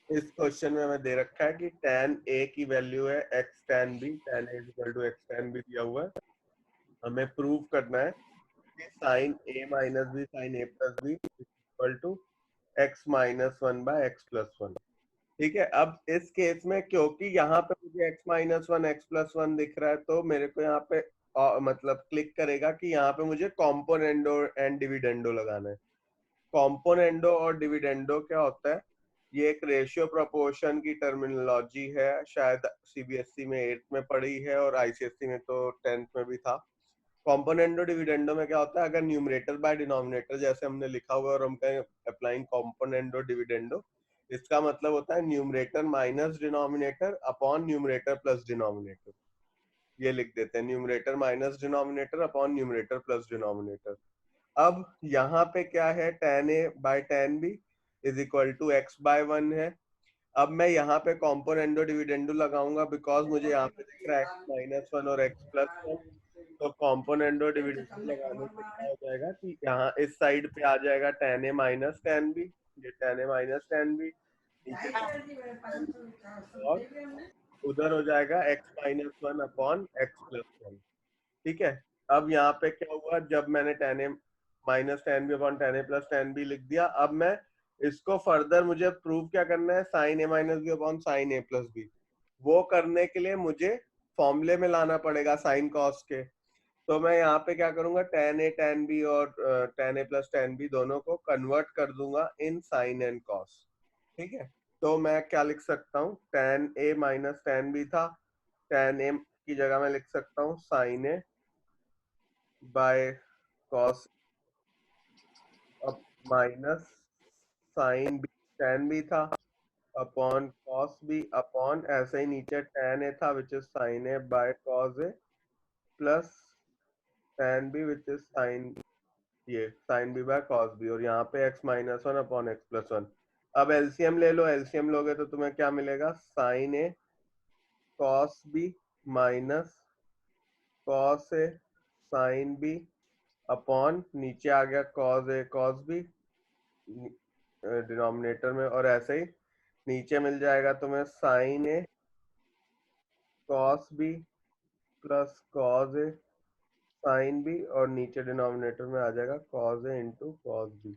इस क्वेश्चन में हमें दे रखा है कि tan a की वैल्यू है x tan b, tan a equal to x tan b दिया हुआ है। हमें प्रूव करना है कि sin a minus b sin a plus b equal to x minus one by x plus one. ठीक है, अब इस केस में क्योंकि यहाँ पे मुझे x minus one x plus one दिख रहा है, तो मेरे को यहाँ पे मतलब क्लिक करेगा कि यहाँ पे मुझे कॉम्पोनेंडो एंड डिविडेंडो लगाना है। कॉम्पोनेंडो और डिविडेंडो क्या होता है? ये एक रेशियो प्रोपोर्शन की टर्मिनोलॉजी है, शायद सीबीएसई में 8th में पढ़ी है और आईसीएसई में तो 10th में भी था। कॉम्पोनेंडो डिविडेंडो में क्या होता है? अगर न्यूमरेटर बाय डिनोमिनेटर जैसे हमने लिखा हुआ है और हम कहें अप्लाइंग कॉम्पोनेंडो डिविडेंडो, इसका मतलब होता है numerator minus denominator upon numerator plus denominator. ये लिख देते हैं, numerator minus denominator upon numerator plus denominator. अब यहाँ पे क्या है? tan a by tan b is equal to x by one है। अब मैं यहाँ पे कॉम्पोनेंडो डिविडेंडो लगाऊंगा बिकॉज मुझे यहाँ पे दिख रहा है x माइनस वन और x प्लस वन। तो कॉम्पोनेंडो डिविडेंडो लगाने से क्या हो जाएगा कि यहाँ इस साइड पे आ जाएगा tan a minus tan b, ये tan a minus tan b नीचे और उधर हो जाएगा x minus one upon x plus one. ठीक है, अब यहाँ पे क्या हुआ? जब मैंने tan a minus tan b upon tan a plus tan b लिख दिया, अब मैं इसको फर्दर मुझे प्रूव क्या करना है? sin a minus B upon sin a plus b. वो करने के लिए मुझे फॉर्मूले में लाना पड़ेगा साइन कॉस के। तो मैं यहाँ पे क्या करूंगा? tan a tan b और tan a plus tan b दोनों को कन्वर्ट कर दूंगा इन साइन एंड कॉस। ठीक है, तो मैं क्या लिख सकता हूँ? tan a minus tan b था, tan a की जगह मैं लिख सकता हूँ sin a बाय कॉस अब minus sine b tan b था अपॉन कॉस बी अपॉन ऐसे ही नीचे tan a था which is sin a by cos a plus tan b which is ये sin b by cos b और यहाँ पे x minus one upon x plus one. अब एलसीएम ले लो, एलसीएम लोगे तो तुम्हें क्या मिलेगा? sin a cos b minus cos a sin b upon नीचे आ गया cos a cos b denominator में, और ऐसे ही नीचे मिल जाएगा तुम्हें sin a cos b plus cos a sin b और नीचे डिनोमिनेटर में आ जाएगा cos a into cos b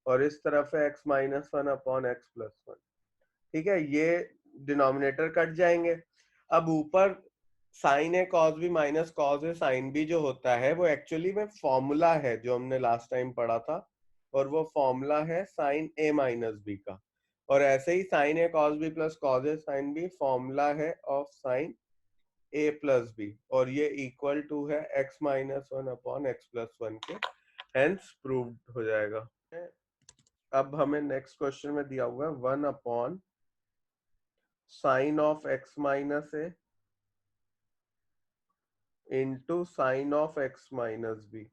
और इस तरफ है x minus one upon x plus one. ठीक है, ये डिनोमिनेटर कट जाएंगे। अब ऊपर sign a cos B minus cos a sine B जो होता है वो एक्चुअली में फॉर्मूला है जो हमने लास्ट टाइम पढ़ा था, और वो फॉर्मूला है साइन ए माइनस बी का। और ऐसे ही sine a cos B plus cos a sine b formula है of sine A plus b, और ये इक्वल टू है x minus one upon x plus one के, हेंस प्रूव्ड हो जाएगा। अब हमें नेक्स्ट क्वेश्चन में दिया हुआ है one upon sine of x minus a into sine of x minus b.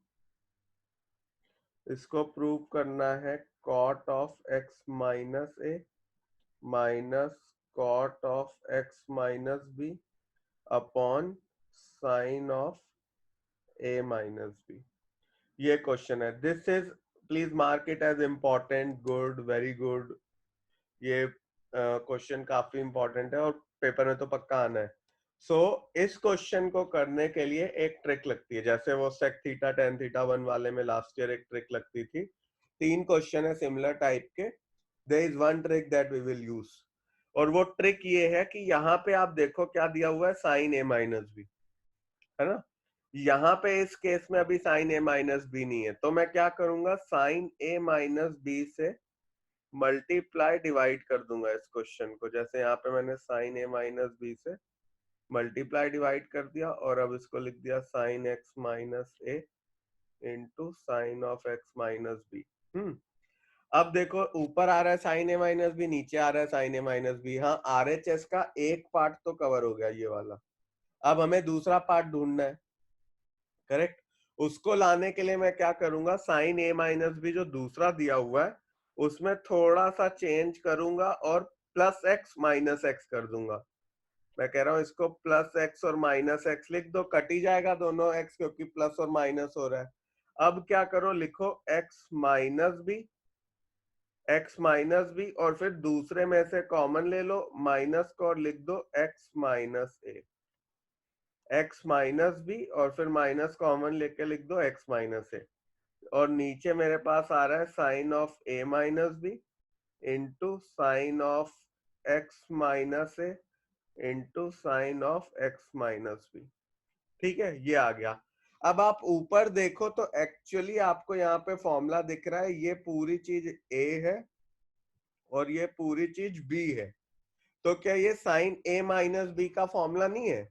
इसको प्रूव करना है cot of x minus A minus cot of x minus B upon sine of A minus b. ये question है, this is please mark it as important, good, very good. ये question काफी important है और paper में तो पक्का आना है। सो इस क्वेश्चन को करने के लिए एक ट्रिक लगती है, जैसे वो sec theta tan theta one वाले में लास्ट ईयर एक ट्रिक लगती थी। तीन क्वेश्चन है सिमिलर टाइप के, there is one trick that we will use, और वो ट्रिक ये है कि यहाँ पे आप देखो क्या दिया हुआ है? साइन ए माइनस बी, है ना? यहाँ पे इस केस में अभी साइन ए माइनस बी नहीं है, तो मैं क्या करूंगा? साइन ए माइनस बी से मल्टीप्लाई डिवाइड कर दूंगा इस क्वेश्चन को। जैसे यहाँ पे मैंने साइन ए माइनस बी से मल्टीप्लाई डिवाइड कर दिया और अब इसको लिख दिया sine x minus a into sine of x minus b. अब देखो ऊपर आ रहा है साइन ए माइनस बी, नीचे आ रहा है साइन ए माइनस बी। हाँ, आरएचएस का एक पार्ट तो कवर हो गया ये वाला। अब हमें दूसरा पार्ट ढूंढना है, करेक्ट? उसको लाने के लिए मैं क्या करूंगा? साइन ए माइनस बी जो दूसरा दिया हुआ है उसमें थोड़ा सा चेंज करूंगा और प्लस एक्स माइनस एक्स कर दूंगा। मैं कह रहा हूं इसको प्लस एक्स और माइनस एक्स लिख दो, कट ही जाएगा दोनों एक्स क्योंकि प्लस और माइनस हो रहा है। अब क्या करो? लिखो x minus b x minus B और फिर दूसरे में से कॉमन ले लो माइनस को और लिख दो x माइनस ए, x माइनस बी और फिर माइनस कॉमन लेके लिख दो x माइनस ए, और नीचे मेरे पास आ रहा है sine of a minus b into sine of x minus a into sine of x minus b. ठीक है, ये आ गया। अब आप ऊपर देखो तो एक्चुअली आपको यहाँ पे फॉर्मूला दिख रहा है, ये पूरी चीज a है और ये पूरी चीज b है, तो क्या ये साइन a माइनस बी का फॉर्मूला नहीं है?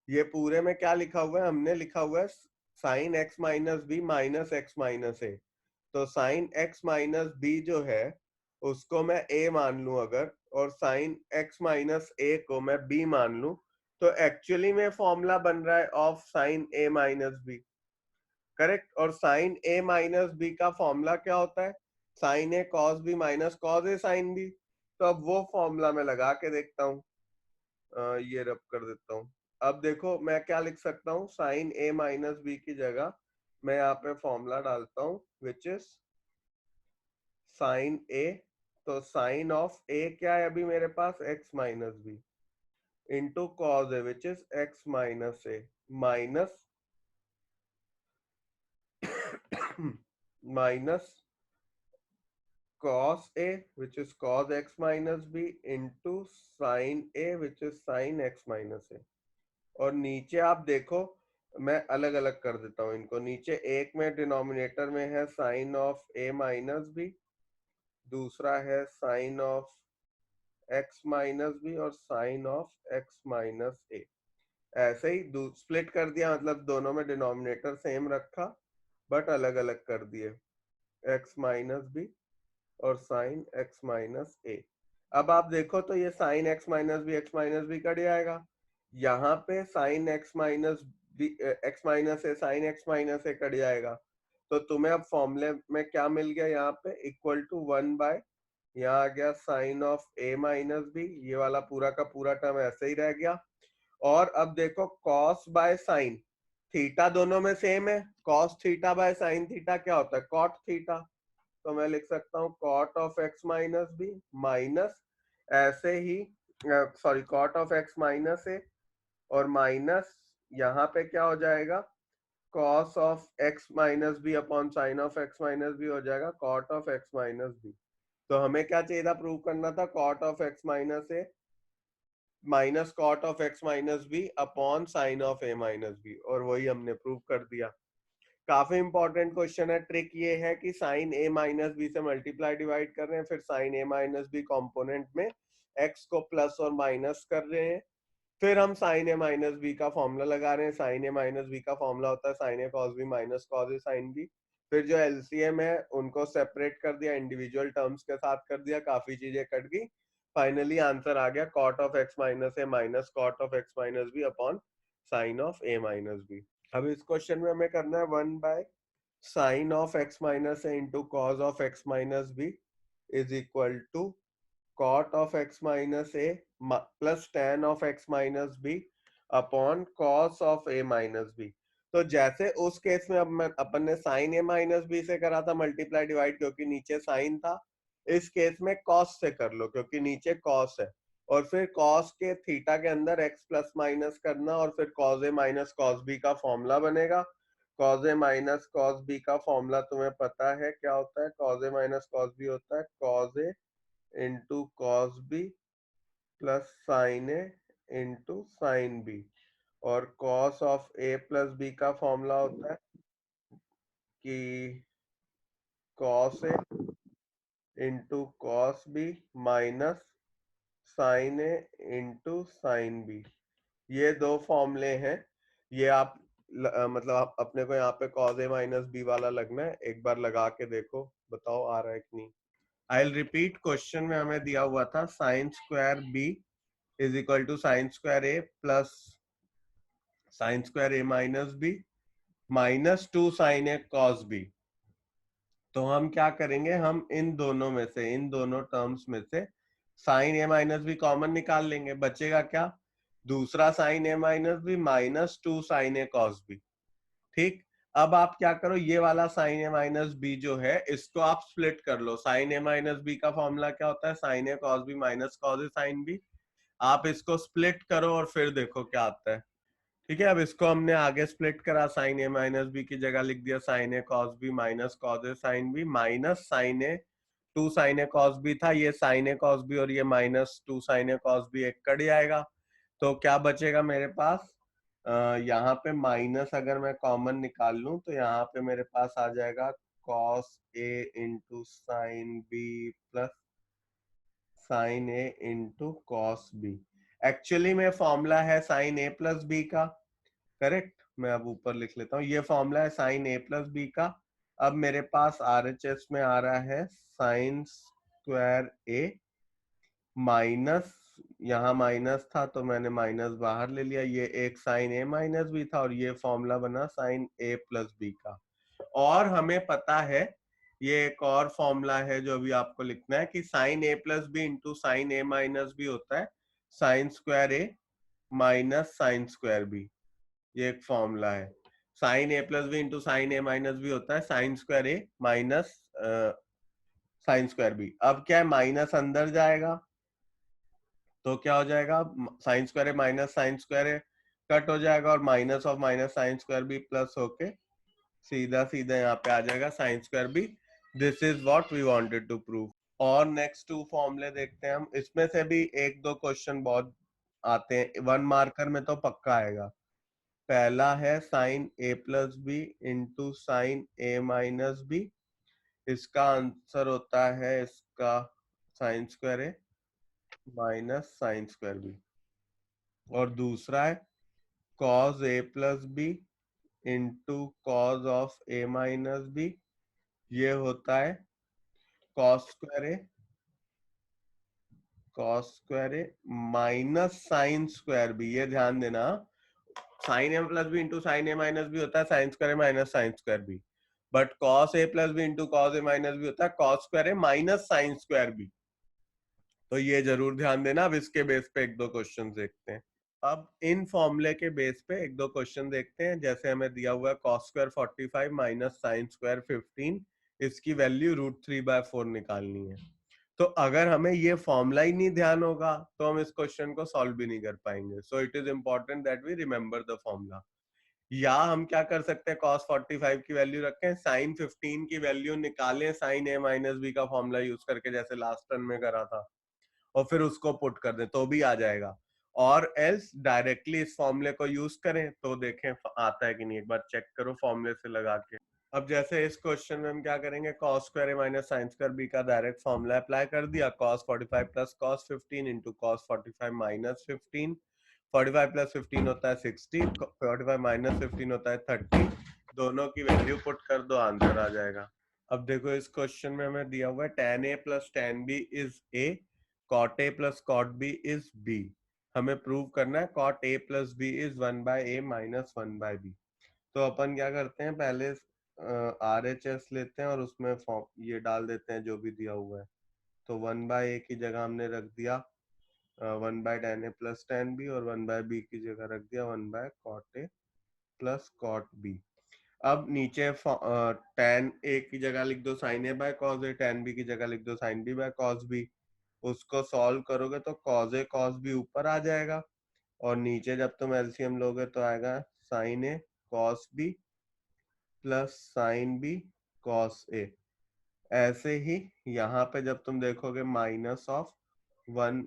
ये पूरे में क्या लिखा हुआ है? हमने लिखा हुआ है sine x minus B minus X minus A, तो साइन x माइनस बी जो है उसको मैं a मान लूं अगर, और साइन x माइनस a को मैं b मान लूं, तो एक्चुअली में फॉर्मूला बन रहा है of sine a minus b, correct. और साइन a माइनस बी का फॉर्मूला क्या होता है? Sine a cos B minus cos a sine b. तो अब वो फॉर्मूला मैं लगा के देखता हूँ, ये रब कर देता हूँ। अब देखो मैं क्या लिख सकता हूँ, साइन a माइनस बी की जगह मैं यहाँ पे फॉर्मूला डालता हूँ विच इज साइन a, तो साइन ऑफ a क्या है अभी मेरे पास? x minus b into cos a which is x minus A minus minus cos a which is cos x minus b into sin a which is sin x minus a। और नीचे आप देखो मैं अलग अलग कर देता हूँ इनको, नीचे एक में डिनोमिनेटर में है sine of a minus b, दूसरा है sine of x minus B और sine of x minus a. ऐसे ही स्प्लिट कर दिया, मतलब दोनों में डिनोमिनेटर सेम रखा बट अलग अलग कर दिए, x माइनस बी और साइन x माइनस ए। अब आप देखो तो ये sine x minus B cut जाएगा, यहाँ पे sine x minus B X minus A sine x minus A cut जाएगा, तो तुम्हें अब फॉर्मूले में क्या मिल गया? यहाँ पे इक्वल टू 1 बाय, यहाँ आ गया sine of a minus b, ये वाला पूरा का पूरा टर्म ऐसे ही रह गया। और अब देखो कॉस बाय साइन, थीटा दोनों में सेम है, cos theta by sine theta क्या होता है? कॉट थीटा, तो मैं लिख सकता हूँ cot of x minus B minus, ऐसे ही sorry cot of x minus A और माइनस यहाँ पे क्या हो जाएगा? Cos of x minus B upon sine of x minus B हो जाएगा cot of x minus B. तो हमें क्या चाहिए था? प्रूव करना था cot of x minus A minus cot of x minus B upon sine of A minus B, और वही हमने प्रूव कर दिया। काफी इंपॉर्टेंट क्वेश्चन है। ट्रिक ये है कि साइन ए माइनस बी से मल्टीप्लाई डिवाइड कर रहे हैं, फिर sign a minus B component में एक्स को प्लस और माइनस कर रहे हैं, फिर हम साइन ए माइनस बी का फॉर्मूला लगा रहे हैं। साइन ए माइनस बी का फॉर्मूला होता है sine a cos B minus cos a sine B. फिर जो एलसीएम है उनको सेपरेट कर दिया, इंडिविजुअल टर्म्स के साथ कर दिया, काफी चीजें कट गई, फाइनली आंसर आ गया cot of x minus A minus cot of x minus B upon sine of A minus b. अब इस क्वेश्चन में हमें करना है 1 by sine of x minus a into cos of x minus b is equal to cot of x minus a plus tan of x minus B upon cos of A minus B. तो जैसे उस case में अब अपन ने sign a minus b से करा था multiply divide, क्योंकि नीचे साइन था, इस केस में कॉस से कर लो क्योंकि नीचे कॉस है, और फिर कॉस के थीटा के अंदर एक्स प्लस माइनस करना, और फिर cos A minus cos B का फॉर्मूला बनेगा। Cos A minus cos B का फॉर्मूला तुम्हें पता है क्या होता है? Cos A minus cos B होता है cos A into cos B plus sine A into sine B, और cos of A plus B का फॉर्मूला होता है कि cos A into cos B minus sine A into sine B. ये दो फॉर्मूले हैं, ये आप मतलब आप अपने को यहाँ पे कॉस ए माइनस बी वाला लगना है, एक बार लगा के देखो, बताओ आ रहा है कि नहीं। आई विल रिपीट, क्वेश्चन में हमें दिया हुआ था sine square b is equal to sine square a plus sine square a minus B minus 2 sine a cos b. तो हम क्या करेंगे, हम इन दोनों में से, इन दोनों टर्म्स में से sign a minus B common निकाल लेंगे, बचेगा क्या? दूसरा sign a minus B minus 2 sine a cos B. ठीक, अब आप क्या करो, ये वाला साइन ए माइनस बी जो है इसको आप स्प्लिट कर लो। साइन ए माइनस बी का फॉर्मूला क्या होता है, sine a cos B minus cos a sine B. आप इसको स्प्लिट करो और फिर देखो क्या आता है। ठीक है, अब इसको हमने आगे स्प्लिट करा, साइन ए माइनस बी की जगह लिख दिया sine a cos B minus cos a sine b, minus sine a two sine a cos b था, ये साइन ए कॉस बी और ये minus two sine a cos b एक cut जाएगा। तो क्या बचेगा मेरे पास, यहाँ पे माइनस अगर मैं कॉमन निकाल लूं तो यहाँ पे मेरे पास आ जाएगा cos A into sine B plus sine A into cos B. Actually में फॉर्मूला है साइन ए प्लस बी का, करेक्ट। मैं अब ऊपर लिख लेता हूँ, ये फॉर्मूला है साइन ए प्लस बी का। अब मेरे पास आरएचएस में आ रहा है साइन स्क्वायर ए माइनस, यहाँ माइनस था तो मैंने माइनस बाहर ले लिया, ये एक साइन ए माइनस बी था और ये फॉर्मूला बना साइन ए प्लस बी का। और हमें पता है ये एक और फॉर्मूला है जो अभी आपको लिखना है कि sign A plus b into sine a minus b होता है sine square a minus sine square b. ये एक फॉर्मूला है, sine A plus b into sine a minus b होता है sine square a minus sine square B. अब क्या है, माइनस अंदर जाएगा तो क्या हो जाएगा, sine square a minus sine square a cut हो जाएगा और minus of minus sine square b plus होके सीधा सीधा यहाँ पे आ जाएगा sine square b. This is what we wanted to prove. और नेक्स्ट टू फॉर्मूले देखते हैं हम, इसमें से भी एक दो क्वेश्चन बहुत आते हैं, वन मार्कर में तो पक्का आएगा। पहला है sine A plus b into sine a minus b, इसका आंसर होता है इसका sine square a minus sine square b. और दूसरा है cos a plus b into cos of A minus b, ये होता है cos square a minus sine square b. ये ध्यान देना, sine A plus b into sine a minus b होता है sine square a minus sine square b, but cos a plus b into cos A minus b होता है cos square a minus sine square B. तो ये जरूर ध्यान देना। अब इसके बेस पे एक दो क्वेश्चन देखते हैं। अब इन फॉर्मूले के बेस पे एक दो क्वेश्चन देखते हैं। जैसे हमें दिया हुआ है cos square 45 minus sine square 15, इसकी वैल्यू √3/4 निकालनी है। तो अगर हमें ये फॉर्मूला ही नहीं ध्यान होगा तो हम इस क्वेश्चन को सॉल्व भी नहीं कर पाएंगे। So it is important that we remember the formula. या हम क्या कर सकते हैं, cos 45 की वैल्यू रखें, sin 15 की वैल्यू निकालें sin a माइनस बी का फॉर्मूला यूज करके जैसे लास्ट टर्म में करा था, और फिर उसको पुट कर दें तो भी आ जाएगा। और एल्स डायरेक्टली इस फॉर्मूले को यूज करें तो देखें आता है कि नहीं, एक बार चेक करो फॉर्मूले से लगा के। अब जैसे इस क्वेश्चन में हम क्या करेंगे, cos square a minus sine square B का डायरेक्ट फॉर्मूला अप्लाई कर दिया, cos 45 plus cos 15 into cos 45 minus 15, 45 plus 15 होता है 60, 45 माइनस 15 होता है 30, दोनों की वैल्यू पुट कर दो, आंसर आ जाएगा। अब देखो इस क्वेश्चन में हमें दिया हुआ है tan a plus tan b is a, cot a plus cot b is b। हमें प्रूव करना है cot a plus b is 1/a minus 1/b। तो अपन क्या करते हैं, पहले RHS लेते हैं और उसमें फॉर्म ये डाल देते हैं जो भी दिया हुआ है। तो 1/a की जगह हमने रख दिया 1/tan a plus tan b और 1/b की जगह रख दिया 1/cot a plus cot b। अब नीचे tan a की जगह लिख दो sin a by cos a, tan b की जगह लिख दो sin b by cos b। उसको सॉल्व करोगे तो cos a cos b ऊपर आ जाएगा और नीचे जब तुम एलसीएम लोगे तो आएगा sin a cos b plus sin b cos a। ऐसे ही यहाँ पे जब तुम देखोगे माइनस ऑफ 1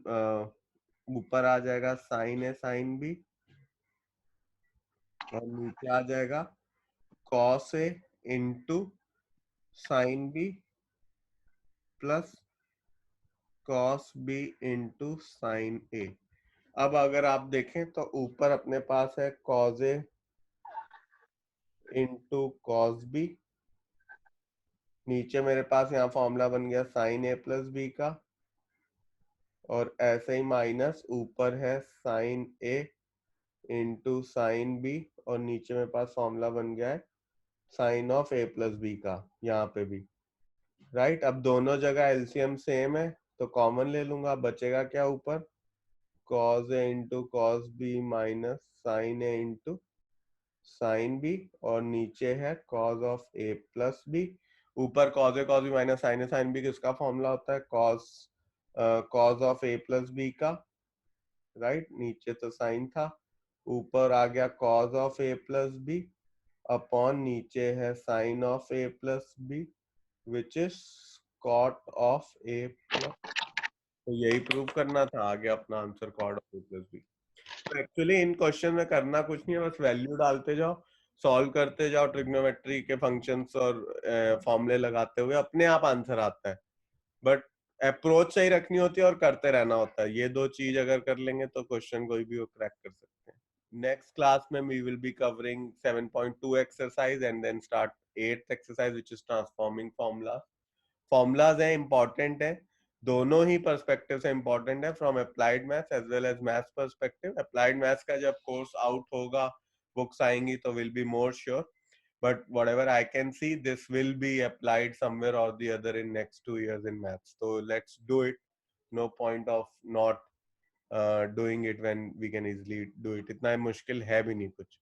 ऊपर आ जाएगा sin a sin b और नीचे आ जाएगा cos a into sin b plus cos b into sin a। अब अगर आप देखें तो ऊपर अपने पास है cos a into cos b, नीचे मेरे पास यहाँ फॉर्मूला बन गया sin a प्लस b का, और ऐसे ही माइनस ऊपर है sin a into sine B और नीचे मेरे पास फॉर्मूला बन गया है sine of a plus B का यहाँ पे भी, राइट। अब दोनों जगह एलसीएम सेम है तो कॉमन ले लूंगा, बचेगा क्या ऊपर, cos a into cos B minus sine a into sine B और नीचे है cos of A plus b. ऊपर cos a cos b minus sine a sine b किसका फॉर्मूला होता है? Cos of A plus B का, right. नीचे तो साइन था, ऊपर आ गया cos of A plus b upon नीचे है sine of A plus b which is cot of A plus. तो यही प्रूव करना था, आ गया अपना answer cot of A plus b. तो एक्चुअली इन क्वेश्चन में करना कुछ नहीं है, बस वैल्यू डालते जाओ, सॉल्व करते जाओ, ट्रिग्नोमेट्री के फंक्शंस और फॉर्मूले लगाते हुए अपने आप आंसर आता है। बट अप्रोच सही रखनी होती है और करते रहना होता है। ये दो चीज अगर कर लेंगे तो क्वेश्चन कोई भी वो क्रैक कर सकते हैं। नेक्स्ट क्लास में we will be covering 7.2 exercise and then start 8th exercise which is transforming formula। Formulas है, इंपॉर्टेंट है, दोनों ही पर्सपेक्टिव से इंपॉर्टेंट है, from applied maths as well as maths perspective. Applied maths का जब कोर्स आउट होगा, बुक्स आएंगी, तो will be more sure, but whatever I can see, this will be applied somewhere or the other in next 2 years in maths. So let's do it. No point of not doing it when we can easily do it. इतना मुश्किल है भी नहीं कुछ।